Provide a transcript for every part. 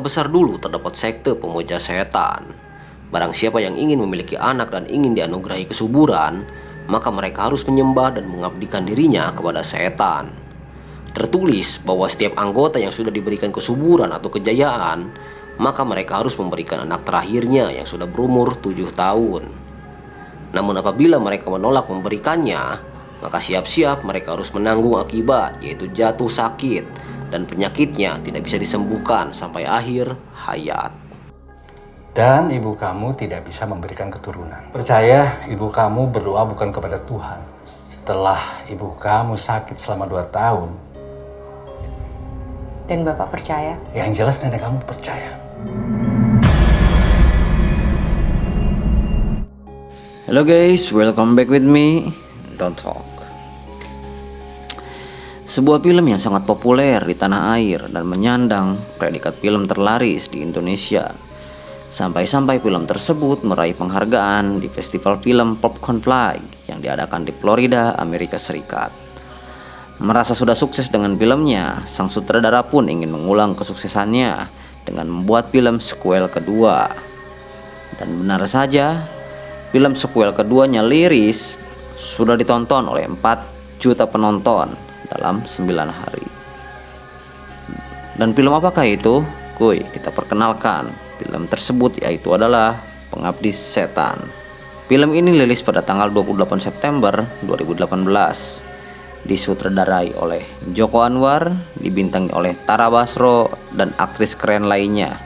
besar dulu terdapat sekte pemuja setan. Barang siapa yang ingin memiliki anak dan ingin dianugerahi kesuburan, maka mereka harus menyembah dan mengabdikan dirinya kepada setan. Tertulis bahwa setiap anggota yang sudah diberikan kesuburan atau kejayaan, maka mereka harus memberikan anak terakhirnya yang sudah berumur 7 tahun. Namun apabila mereka menolak memberikannya, maka siap-siap mereka harus menanggung akibat, yaitu jatuh sakit, dan penyakitnya tidak bisa disembuhkan sampai akhir hayat. Dan ibu kamu tidak bisa memberikan keturunan. Percaya, ibu kamu berdoa bukan kepada Tuhan. Setelah ibu kamu sakit selama 2 tahun. Dan Bapak percaya? Yang jelas nenek kamu percaya. Hello guys, welcome back with me, Don't Talk. Sebuah film yang sangat populer di tanah air dan menyandang predikat film terlaris di Indonesia. Sampai-sampai film tersebut meraih penghargaan di festival film Popcorn Flight yang diadakan di Florida, Amerika Serikat. Merasa sudah sukses dengan filmnya, sang sutradara pun ingin mengulang kesuksesannya dengan membuat film sequel kedua. Dan benar saja, film sequel keduanya Liris sudah ditonton oleh 4 juta penonton dalam 9 hari. Dan film apakah itu? Kuy, kita perkenalkan. Film tersebut yaitu adalah Pengabdi Setan. Film ini rilis pada tanggal 28 September 2018. Disutradarai oleh Joko Anwar, dibintangi oleh Tara Basro dan aktris keren lainnya.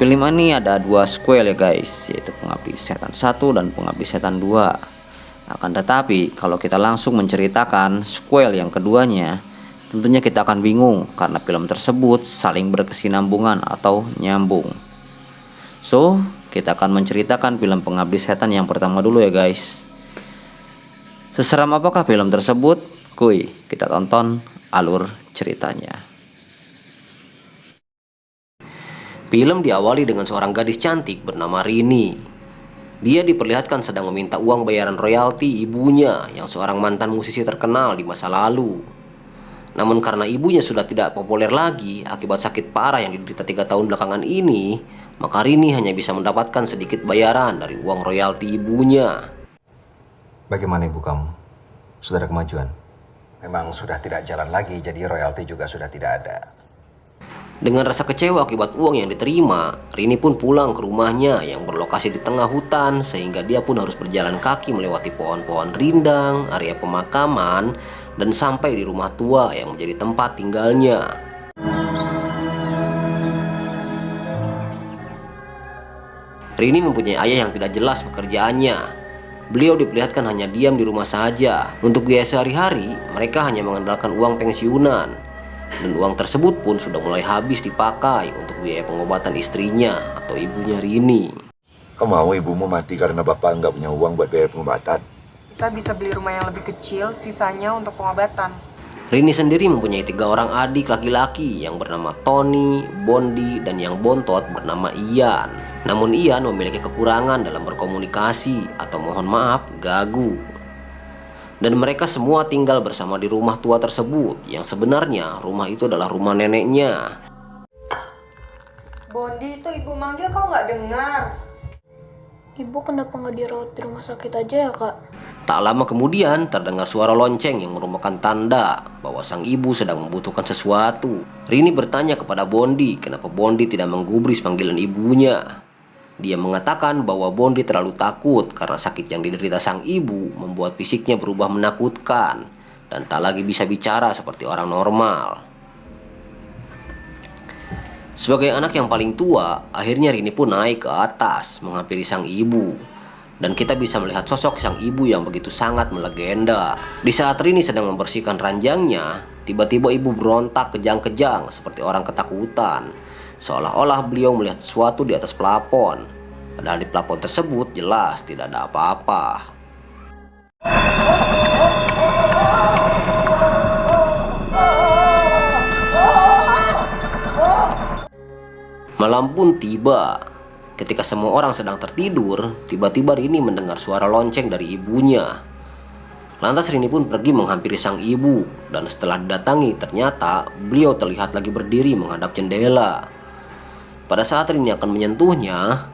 Film ini ada 2 sequel ya guys, yaitu Pengabdi Setan 1 dan Pengabdi Setan 2. Akan tetapi kalau kita langsung menceritakan sequel yang keduanya, tentunya kita akan bingung karena film tersebut saling berkesinambungan atau nyambung. So, kita akan menceritakan film Pengabdi Setan yang pertama dulu ya guys. Seseram apakah film tersebut? Kuy, kita tonton alur ceritanya. Film diawali dengan seorang gadis cantik bernama Rini. Dia diperlihatkan sedang meminta uang bayaran royalti ibunya yang seorang mantan musisi terkenal di masa lalu. Namun karena ibunya sudah tidak populer lagi akibat sakit parah yang diderita 3 tahun belakangan ini, maka Rini hanya bisa mendapatkan sedikit bayaran dari uang royalti ibunya. Bagaimana ibu kamu? Sudah ada kemajuan? Memang sudah tidak jalan lagi, jadi royalti juga sudah tidak ada. Dengan rasa kecewa akibat uang yang diterima, Rini pun pulang ke rumahnya yang berlokasi di tengah hutan, sehingga dia pun harus berjalan kaki melewati pohon-pohon rindang, area pemakaman, dan sampai di rumah tua yang menjadi tempat tinggalnya. Rini mempunyai ayah yang tidak jelas pekerjaannya. Beliau diperlihatkan hanya diam di rumah saja. Untuk biaya sehari-hari, mereka hanya mengandalkan uang pensiunan. Dan uang tersebut pun sudah mulai habis dipakai untuk biaya pengobatan istrinya atau ibunya Rini. Kau mau ibumu mati karena bapak nggak punya uang buat biaya pengobatan? Kita bisa beli rumah yang lebih kecil, sisanya untuk pengobatan. Rini sendiri mempunyai 3 orang adik laki-laki yang bernama Tony, Bondi, dan yang bontot bernama Ian. Namun Ian memiliki kekurangan dalam berkomunikasi atau mohon maaf, gagu. Dan mereka semua tinggal bersama di rumah tua tersebut, yang sebenarnya rumah itu adalah rumah neneknya. Bondi, itu ibu manggil kau nggak dengar? Ibu kenapa nggak dirawat di rumah sakit aja ya kak? Tak lama kemudian terdengar suara lonceng yang merupakan tanda bahwa sang ibu sedang membutuhkan sesuatu. Rini bertanya kepada Bondi kenapa Bondi tidak menggubris panggilan ibunya. Dia mengatakan bahwa Bondi terlalu takut karena sakit yang diderita sang ibu membuat fisiknya berubah menakutkan dan tak lagi bisa bicara seperti orang normal. Sebagai anak yang paling tua, akhirnya Rini pun naik ke atas menghampiri sang ibu. Dan kita bisa melihat sosok sang ibu yang begitu sangat melegenda. Di saat Rini sedang membersihkan ranjangnya, tiba-tiba ibu berontak kejang-kejang seperti orang ketakutan. Seolah-olah beliau melihat sesuatu di atas plafon. Padahal di plafon tersebut jelas tidak ada apa-apa. Malam pun tiba. Ketika semua orang sedang tertidur, tiba-tiba Rini mendengar suara lonceng dari ibunya. Lantas Rini pun pergi menghampiri sang ibu, dan setelah didatangi ternyata beliau terlihat lagi berdiri menghadap jendela. Pada saat Rini akan menyentuhnya,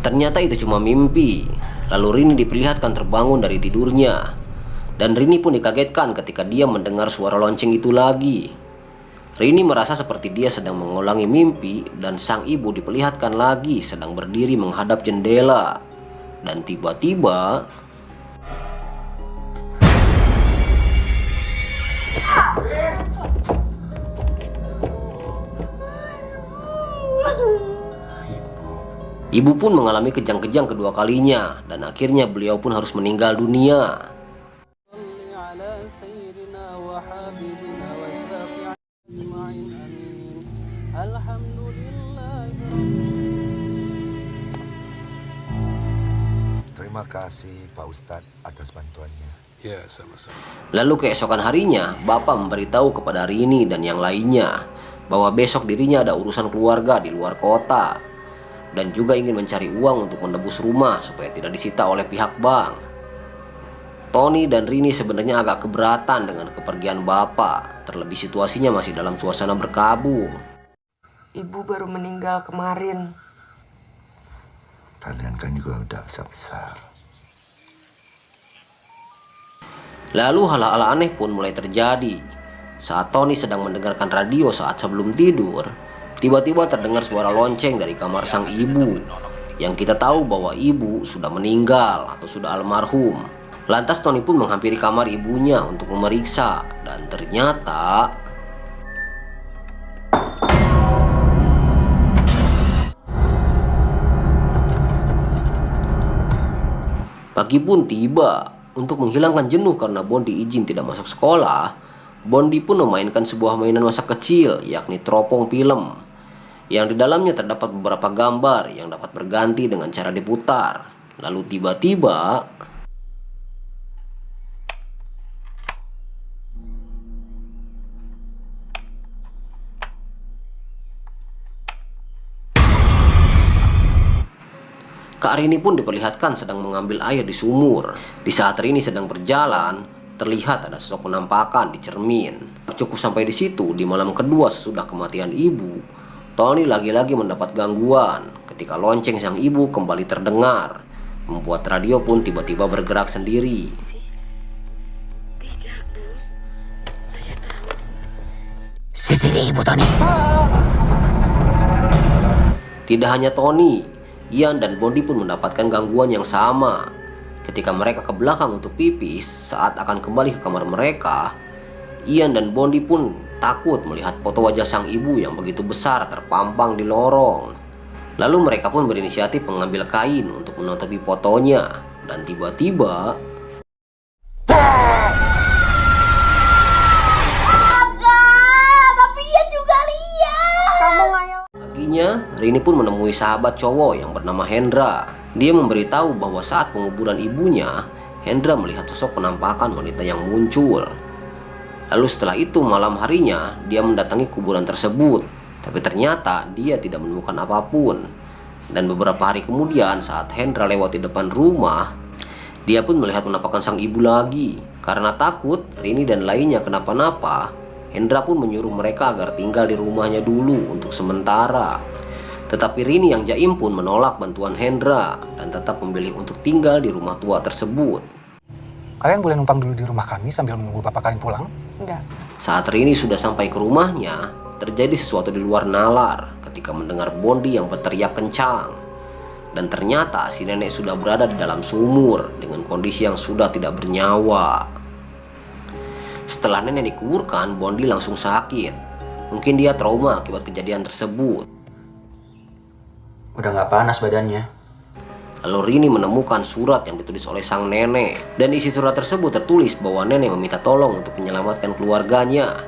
ternyata itu cuma mimpi. Lalu Rini diperlihatkan terbangun dari tidurnya. Dan Rini pun dikagetkan ketika dia mendengar suara lonceng itu lagi. Rini merasa seperti dia sedang mengulangi mimpi, dan sang ibu diperlihatkan lagi sedang berdiri menghadap jendela. Dan tiba-tiba ibu pun mengalami kejang-kejang kedua kalinya, dan akhirnya beliau pun harus meninggal dunia. Terima kasih Pak Ustadz atas bantuannya. Ya, sama-sama. Lalu keesokan harinya, Bapak memberitahu kepada Rini dan yang lainnya bahwa besok dirinya ada urusan keluarga di luar kota, dan juga ingin mencari uang untuk menebus rumah supaya tidak disita oleh pihak bank. Tony dan Rini sebenarnya agak keberatan dengan kepergian Bapak, terlebih situasinya masih dalam suasana berkabung. Ibu baru meninggal kemarin. Kalian kan juga udah besar-besar. Lalu hal-hal aneh pun mulai terjadi. Saat Tony sedang mendengarkan radio saat sebelum tidur, tiba-tiba terdengar suara lonceng dari kamar sang ibu, yang kita tahu bahwa ibu sudah meninggal atau sudah almarhum. Lantas Tony pun menghampiri kamar ibunya untuk memeriksa, dan ternyata pagi pun tiba. Untuk menghilangkan jenuh karena Bondi izin tidak masuk sekolah, Bondi pun memainkan sebuah mainan masa kecil, yakni teropong film, yang di dalamnya terdapat beberapa gambar yang dapat berganti dengan cara diputar. Lalu tiba-tiba Kak Rini pun diperlihatkan sedang mengambil air di sumur. Di saat Rini sedang berjalan, terlihat ada sosok penampakan di cermin. Cukup sampai di situ, di malam kedua sesudah kematian ibu, Tony lagi-lagi mendapat gangguan ketika lonceng sang ibu kembali terdengar, membuat radio pun tiba-tiba bergerak sendiri. Sisi ibu Tony. Tidak hanya Tony, Ian dan Bondi pun mendapatkan gangguan yang sama. Ketika mereka ke belakang untuk pipis, saat akan kembali ke kamar mereka, Ian dan Bondi pun takut melihat foto wajah sang ibu yang begitu besar terpampang di lorong. Lalu mereka pun berinisiatif mengambil kain untuk menutupi fotonya, dan tiba-tiba Tapi ia juga lihat. Kamu ngayal. paginya, Rini pun menemui sahabat cowok yang bernama Hendra. Dia memberitahu bahwa saat penguburan ibunya, Hendra melihat sosok penampakan wanita yang muncul. Lalu setelah itu malam harinya, dia mendatangi kuburan tersebut. Tapi ternyata dia tidak menemukan apapun. Dan beberapa hari kemudian saat Hendra lewat di depan rumah, dia pun melihat penampakan sang ibu lagi. Karena takut Rini dan lainnya kenapa-napa, Hendra pun menyuruh mereka agar tinggal di rumahnya dulu untuk sementara. Tetapi Rini yang jaim pun menolak bantuan Hendra dan tetap memilih untuk tinggal di rumah tua tersebut. Kalian boleh numpang dulu di rumah kami sambil menunggu bapak kalian pulang? Enggak. Saat Rini sudah sampai ke rumahnya, terjadi sesuatu di luar nalar ketika mendengar Bondi yang berteriak kencang. Dan ternyata si nenek sudah berada di dalam sumur dengan kondisi yang sudah tidak bernyawa. Setelah nenek dikuburkan, Bondi langsung sakit. Mungkin dia trauma akibat kejadian tersebut. Udah gak panas badannya. Lalu Rini menemukan surat yang ditulis oleh sang nenek. Dan isi surat tersebut tertulis bahwa nenek meminta tolong untuk menyelamatkan keluarganya.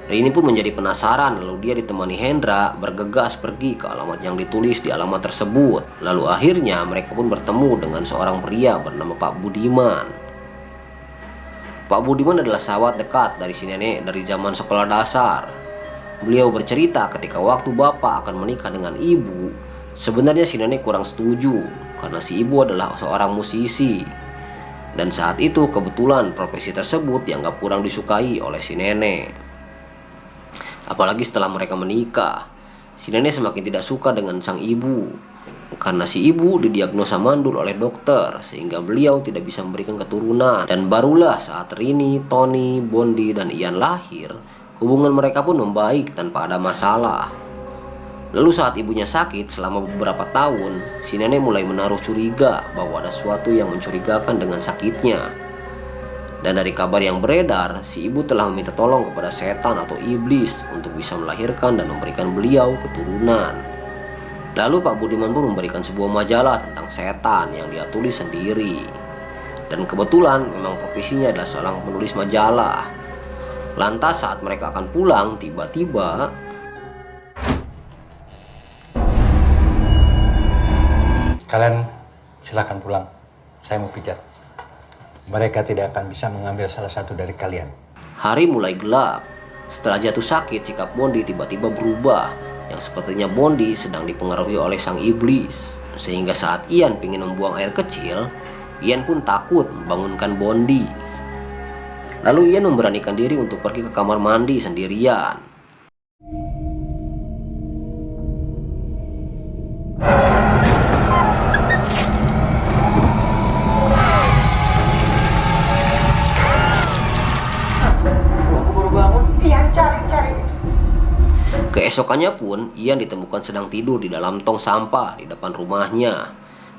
Rini pun menjadi penasaran, lalu dia ditemani Hendra bergegas pergi ke alamat yang ditulis di alamat tersebut. Lalu akhirnya mereka pun bertemu dengan seorang pria bernama Pak Budiman. Pak Budiman adalah sahabat dekat dari si nenek dari zaman sekolah dasar. Beliau bercerita ketika waktu bapak akan menikah dengan ibu, sebenarnya si nenek kurang setuju karena si ibu adalah seorang musisi. Dan saat itu kebetulan profesi tersebut dianggap kurang disukai oleh si nenek. Apalagi setelah mereka menikah, si nenek semakin tidak suka dengan sang ibu. Karena si ibu didiagnosa mandul oleh dokter, sehingga beliau tidak bisa memberikan keturunan. Dan barulah saat Rini, Tony, Bondi, dan Ian lahir, hubungan mereka pun membaik tanpa ada masalah. Lalu saat ibunya sakit selama beberapa tahun, si nenek mulai menaruh curiga bahwa ada sesuatu yang mencurigakan dengan sakitnya. Dan dari kabar yang beredar, si ibu telah meminta tolong kepada setan atau iblis untuk bisa melahirkan dan memberikan beliau keturunan. Lalu Pak Budiman pun memberikan sebuah majalah tentang setan yang dia tulis sendiri. Dan kebetulan memang profesinya adalah seorang penulis majalah. Lantas saat mereka akan pulang, tiba-tiba Kalian silakan pulang. Saya mau pijat. Mereka tidak akan bisa mengambil salah satu dari kalian. hari mulai gelap. Setelah jatuh sakit, sikap Bondi tiba-tiba berubah, yang sepertinya Bondi sedang dipengaruhi oleh sang iblis. Sehingga saat Ian ingin membuang air kecil, Ian pun takut membangunkan Bondi. Lalu Ian memberanikan diri untuk pergi ke kamar mandi sendirian. Keesokannya pun, Ian ditemukan sedang tidur di dalam tong sampah di depan rumahnya.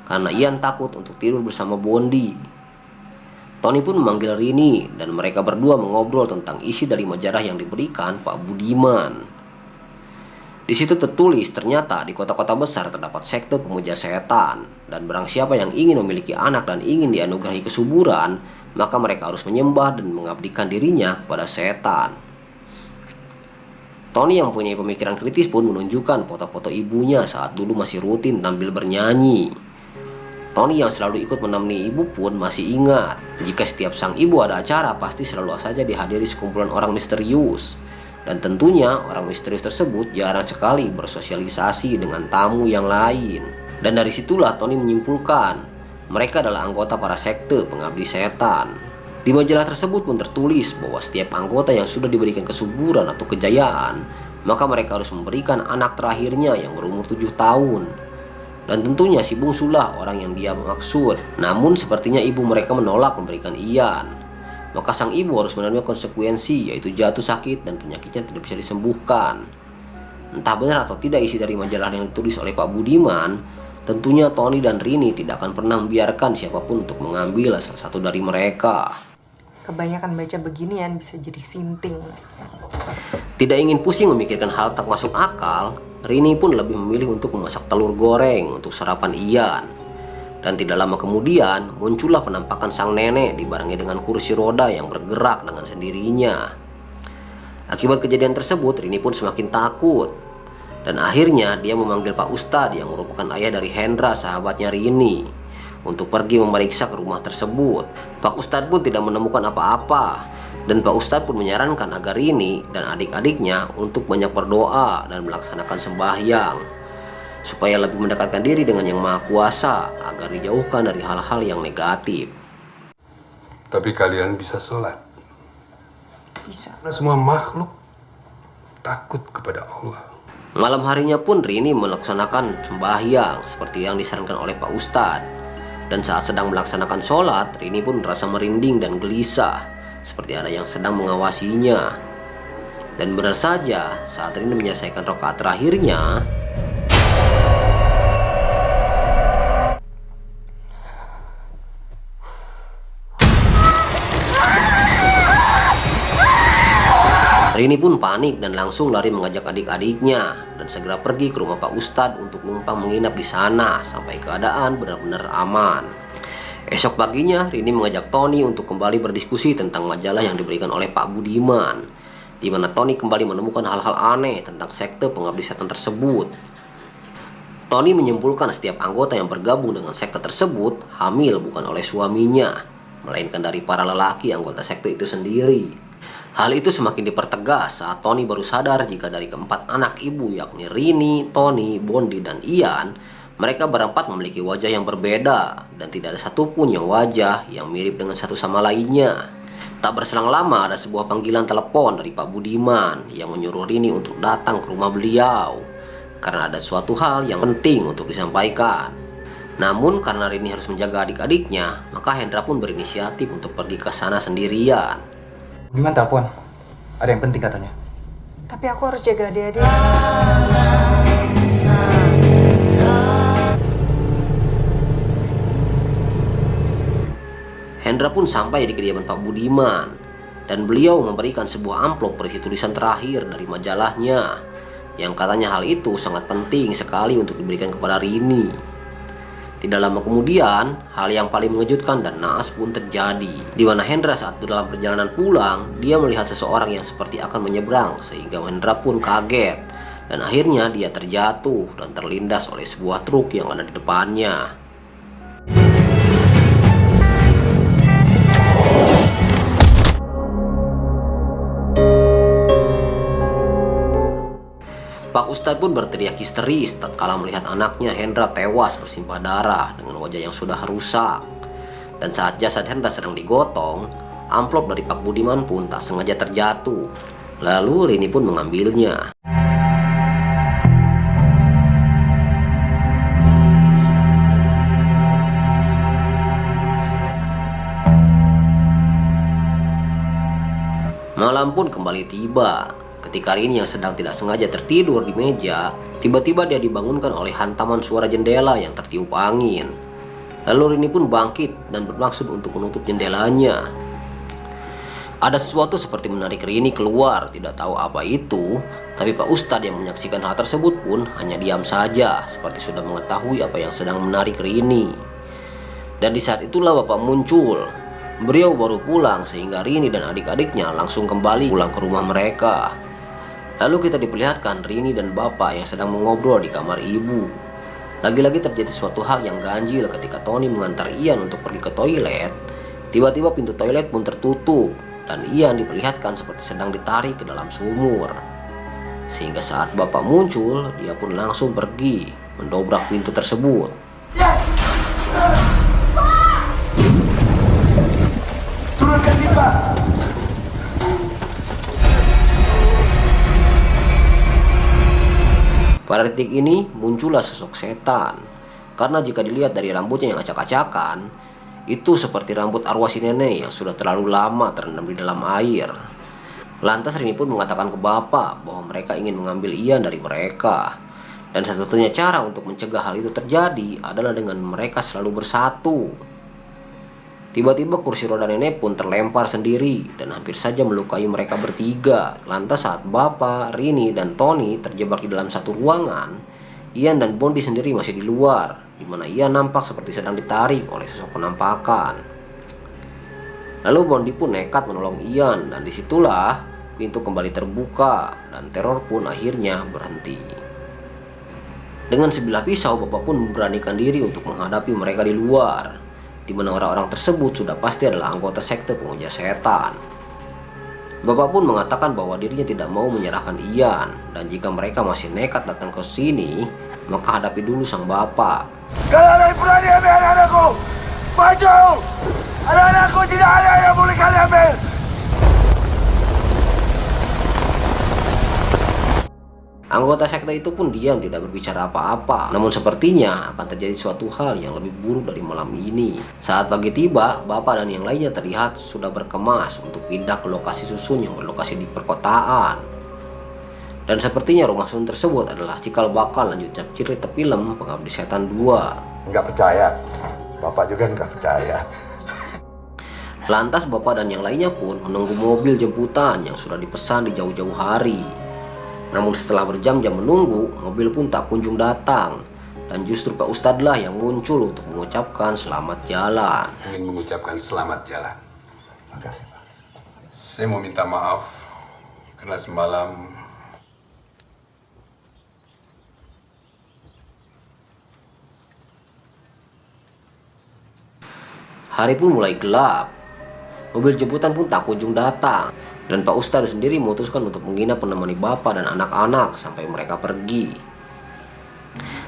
Karena Ian takut untuk tidur bersama Bondi. Tony pun memanggil Rini dan mereka berdua mengobrol tentang isi dari majalah yang diberikan Pak Budiman. Di situ tertulis ternyata di kota-kota besar terdapat sekte pemuja setan. Dan barang siapa yang ingin memiliki anak dan ingin dianugerahi kesuburan, maka mereka harus menyembah dan mengabdikan dirinya kepada setan. Tony yang punya pemikiran kritis pun menunjukkan foto-foto ibunya saat dulu masih rutin tampil bernyanyi. Tony yang selalu ikut menemani ibu pun masih ingat, jika setiap sang ibu ada acara pasti selalu saja dihadiri sekumpulan orang misterius. Dan tentunya orang misterius tersebut jarang sekali bersosialisasi dengan tamu yang lain. Dan dari situlah Tony menyimpulkan, mereka adalah anggota para sekte pengabdi setan. Di majalah tersebut pun tertulis bahwa setiap anggota yang sudah diberikan kesuburan atau kejayaan, maka mereka harus memberikan anak terakhirnya yang berumur 7 tahun. Dan tentunya si bungsulah orang yang dia maksud. Namun sepertinya ibu mereka menolak memberikan Ian. Maka sang ibu harus menerima konsekuensi, yaitu jatuh sakit dan penyakitnya tidak bisa disembuhkan. Entah benar atau tidak isi dari majalah yang ditulis oleh Pak Budiman, tentunya Tony dan Rini tidak akan pernah membiarkan siapapun untuk mengambil salah satu dari mereka. Kebanyakan baca beginian bisa jadi sinting. Tidak ingin pusing memikirkan hal tak masuk akal, Rini pun lebih memilih untuk memasak telur goreng untuk sarapan Ian. Dan tidak lama kemudian muncullah penampakan sang nenek dibarengi dengan kursi roda yang bergerak dengan sendirinya. Akibat kejadian tersebut, Rini pun semakin takut. Dan akhirnya dia memanggil Pak Ustadz yang merupakan ayah dari Hendra, sahabatnya Rini, untuk pergi memeriksa ke rumah tersebut. Pak Ustadz pun tidak menemukan apa-apa. Dan Pak Ustadz pun menyarankan agar Rini dan adik-adiknya untuk banyak berdoa dan melaksanakan sembahyang, supaya lebih mendekatkan diri dengan Yang Maha Kuasa agar dijauhkan dari hal-hal yang negatif. Tapi kalian bisa sholat. Bisa. Karena semua makhluk takut kepada Allah. Malam harinya pun Rini melaksanakan sembahyang seperti yang disarankan oleh Pak Ustadz. Dan saat sedang melaksanakan sholat, Rini pun merasa merinding dan gelisah, seperti ada yang sedang mengawasinya. Dan benar saja, saat Rini menyelesaikan rakaat terakhirnya, Rini pun panik dan langsung lari mengajak adik-adiknya dan segera pergi ke rumah Pak Ustadz untuk numpang menginap di sana sampai keadaan benar-benar aman. Esok paginya, Rini mengajak Tony untuk kembali berdiskusi tentang majalah yang diberikan oleh Pak Budiman, di mana Tony kembali menemukan hal-hal aneh tentang sekte pengabdi setan tersebut. Tony menyimpulkan setiap anggota yang bergabung dengan sekte tersebut hamil bukan oleh suaminya, melainkan dari para lelaki anggota sekte itu sendiri. Hal itu semakin dipertegas saat Tony baru sadar jika dari keempat anak ibu, yakni Rini, Tony, Bondi, dan Ian, mereka berempat memiliki wajah yang berbeda dan tidak ada satupun yang wajah yang mirip dengan satu sama lainnya. Tak berselang lama ada sebuah panggilan telepon dari Pak Budiman yang menyuruh Rini untuk datang ke rumah beliau karena ada suatu hal yang penting untuk disampaikan. Namun karena Rini harus menjaga adik-adiknya, maka Hendra pun berinisiatif untuk pergi ke sana sendirian. Budiman telepon, ada yang penting katanya. Tapi aku harus jaga adik-adik. Hendra pun sampai di kediaman Pak Budiman dan beliau memberikan sebuah amplop berisi tulisan terakhir dari majalahnya yang katanya hal itu sangat penting sekali untuk diberikan kepada Rini. Tidak lama kemudian, hal yang paling mengejutkan dan naas pun terjadi, di mana Hendra saat dalam perjalanan pulang, dia melihat seseorang yang seperti akan menyeberang sehingga Hendra pun kaget dan akhirnya dia terjatuh dan terlindas oleh sebuah truk yang ada di depannya. Pak Ustadz pun berteriak histeris tatkala melihat anaknya Hendra tewas bersimpah darah dengan wajah yang sudah rusak. Dan saat jasad Hendra sedang digotong, amplop dari Pak Budiman pun tak sengaja terjatuh. Lalu Rini pun mengambilnya. Malam pun kembali tiba. Ketika Rini yang sedang tidak sengaja tertidur di meja, tiba-tiba dia dibangunkan oleh hantaman suara jendela yang tertiup angin. Lalu Rini pun bangkit dan bermaksud untuk menutup jendelanya. Ada sesuatu seperti menarik Rini keluar, tidak tahu apa itu, tapi Pak Ustadz yang menyaksikan hal tersebut pun hanya diam saja, seperti sudah mengetahui apa yang sedang menarik Rini. Dan di saat itulah Bapak muncul. Beliau baru pulang sehingga Rini dan adik-adiknya langsung kembali pulang ke rumah mereka. Lalu kita diperlihatkan Rini dan Bapak yang sedang mengobrol di kamar ibu. Lagi-lagi terjadi suatu hal yang ganjil ketika Tony mengantar Ian untuk pergi ke toilet. Tiba-tiba pintu toilet pun tertutup dan Ian diperlihatkan seperti sedang ditarik ke dalam sumur. Sehingga saat Bapak muncul, dia pun langsung pergi mendobrak pintu tersebut. Turunkan timba! Pada detik ini muncullah sosok setan. Karena jika dilihat dari rambutnya yang acak-acakan, itu seperti rambut arwah si nenek yang sudah terlalu lama terendam di dalam air. Lantas Rini pun mengatakan ke Bapak bahwa mereka ingin mengambil Ian dari mereka. Dan satu-satunya cara untuk mencegah hal itu terjadi adalah dengan mereka selalu bersatu. Tiba-tiba kursi roda nenek pun terlempar sendiri dan hampir saja melukai mereka bertiga. Lantas saat Bapak, Rini, dan Tony terjebak di dalam satu ruangan, Ian dan Bondi sendiri masih di luar, di mana Ian nampak seperti sedang ditarik oleh sosok penampakan. Lalu Bondi pun nekat menolong Ian dan disitulah pintu kembali terbuka dan teror pun akhirnya berhenti. Dengan sebilah pisau, Bapak pun memberanikan diri untuk menghadapi mereka di luar, di mana orang-orang tersebut sudah pasti adalah anggota sekte pemuja setan. Bapak pun mengatakan bahwa dirinya tidak mau menyerahkan Ian, dan jika mereka masih nekat datang ke sini, maka hadapi dulu sang bapak. Kalau ada yang berani ambil anak-anakku, maju! Anak-anakku tidak ada yang boleh kalian ambil! Anggota sekte itu pun diam tidak berbicara apa-apa. Namun sepertinya akan terjadi suatu hal yang lebih buruk dari malam ini. Saat pagi tiba, Bapak dan yang lainnya terlihat sudah berkemas untuk pindah ke lokasi susun yang berlokasi di perkotaan. Dan sepertinya rumah susun tersebut adalah cikal bakal lanjutnya cerita film Pengabdi Setan 2. Nggak percaya. Bapak juga nggak percaya. Lantas Bapak dan yang lainnya pun menunggu mobil jemputan yang sudah dipesan di jauh-jauh hari. Namun setelah berjam-jam menunggu, mobil pun tak kunjung datang. Dan justru Pak Ustadz lah yang muncul untuk mengucapkan selamat jalan. Ingin mengucapkan selamat jalan. Makasih, Pak. Saya mau minta maaf karena semalam hari pun mulai gelap. Mobil jemputan pun tak kunjung datang. Dan Pak Ustadz sendiri memutuskan untuk menginap menemani Bapak dan anak-anak sampai mereka pergi.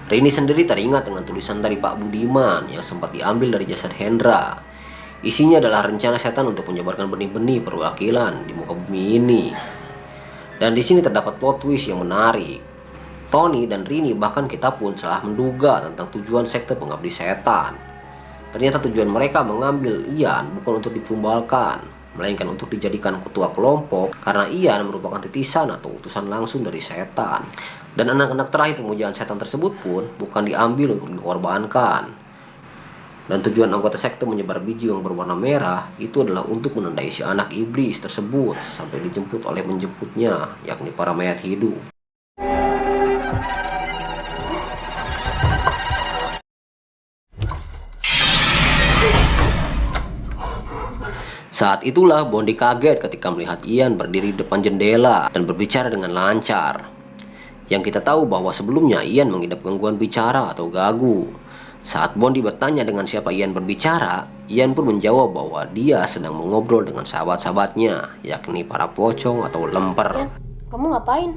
Rini sendiri teringat dengan tulisan dari Pak Budiman yang sempat diambil dari jasad Hendra. Isinya adalah rencana setan untuk menyebarkan benih-benih perwakilan di muka bumi ini. Dan di sini terdapat plot twist yang menarik. Tony dan Rini, bahkan kita pun salah menduga tentang tujuan sekte pengabdi setan. Ternyata tujuan mereka mengambil Ian bukan untuk ditumbalkan, melainkan untuk dijadikan ketua kelompok karena Ian merupakan titisan atau utusan langsung dari setan. Dan anak-anak terakhir pemujaan setan tersebut pun bukan diambil untuk dikorbankan. Dan tujuan anggota sekte menyebar biji yang berwarna merah itu adalah untuk menandai si anak iblis tersebut sampai dijemput oleh menjemputnya, yakni para mayat hidup. Saat itulah Bondi kaget ketika melihat Ian berdiri di depan jendela dan berbicara dengan lancar. Yang kita tahu bahwa sebelumnya Ian mengidap gangguan bicara atau gagu. Saat Bondi bertanya dengan siapa Ian berbicara, Ian pun menjawab bahwa dia sedang mengobrol dengan sahabat-sahabatnya, yakni para pocong atau lemper. Ian, kamu ngapain?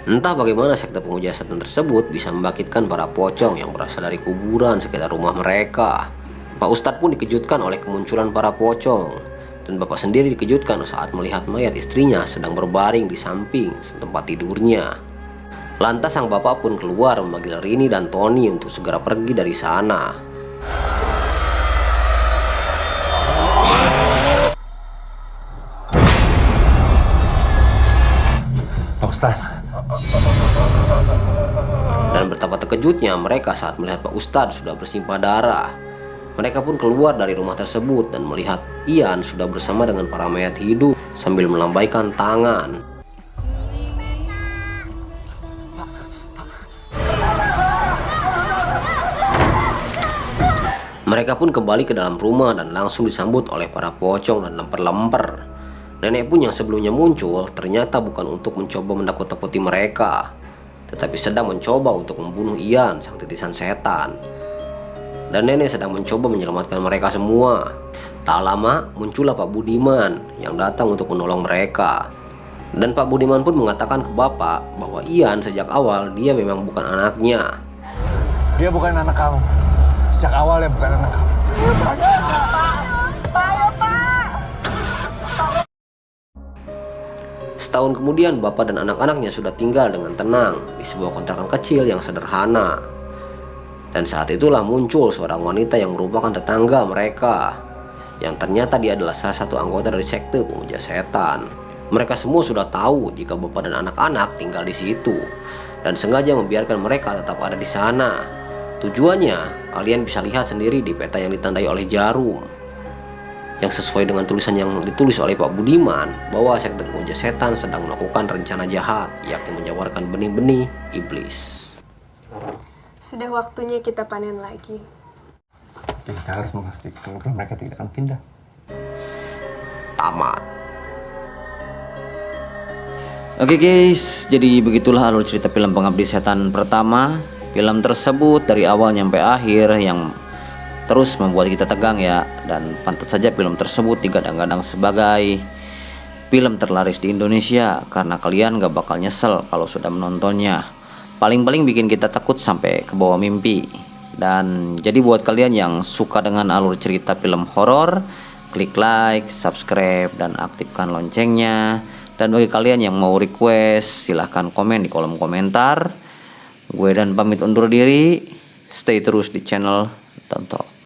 Entah bagaimana sekte pemuja setan tersebut bisa membangkitkan para pocong yang berasal dari kuburan sekitar rumah mereka. Pak Ustadz pun dikejutkan oleh kemunculan para pocong. Dan Bapak sendiri dikejutkan saat melihat mayat istrinya sedang berbaring di samping tempat tidurnya. Lantas sang bapak pun keluar memanggil Rini dan Tony untuk segera pergi dari sana. Pak Ustadz. Dan betapa terkejutnya mereka saat melihat Pak Ustadz sudah bersimpah darah. Mereka pun keluar dari rumah tersebut dan melihat Ian sudah bersama dengan para mayat hidup sambil melambaikan tangan. Mereka pun kembali ke dalam rumah dan langsung disambut oleh para pocong dan lemper-lemper. Nenek pun yang sebelumnya muncul ternyata bukan untuk mencoba menakut-nakuti mereka, tetapi sedang mencoba untuk membunuh Ian, sang titisan setan. Dan nenek sedang mencoba menyelamatkan mereka semua. Tak lama muncullah Pak Budiman yang datang untuk menolong mereka. Dan Pak Budiman pun mengatakan ke Bapak bahwa Ian sejak awal dia memang bukan anaknya. Dia bukan anak kamu. Sejak awal dia bukan anak kamu. Setahun kemudian Bapak dan anak-anaknya sudah tinggal dengan tenang di sebuah kontrakan kecil yang sederhana. Dan saat itulah muncul seorang wanita yang merupakan tetangga mereka, yang ternyata dia adalah salah satu anggota dari sekte pemuja setan. Mereka semua sudah tahu jika Bapak dan anak-anak tinggal di situ dan sengaja membiarkan mereka tetap ada di sana. Tujuannya, kalian bisa lihat sendiri di peta yang ditandai oleh jarum, yang sesuai dengan tulisan yang ditulis oleh Pak Budiman bahwa sekte pemuja setan sedang melakukan rencana jahat, yakni menyawarkan benih-benih iblis. Sudah waktunya kita panen lagi. Kita harus memastikan kalau mereka tidak akan pindah. Tamat. Oke guys, jadi begitulah alur cerita film Pengabdi Setan pertama. Film tersebut dari awal nyampe akhir yang terus membuat kita tegang ya. Dan pantas saja film tersebut digadang-gadang sebagai film terlaris di Indonesia, karena kalian gak bakal nyesel kalau sudah menontonnya. Paling-paling bikin kita takut sampai ke bawah mimpi. Dan jadi buat kalian yang suka dengan alur cerita film horor, klik like, subscribe, dan aktifkan loncengnya. Dan bagi kalian yang mau request, silahkan komen di kolom komentar. Gue dan pamit undur diri. Stay terus di channel Don't Talk.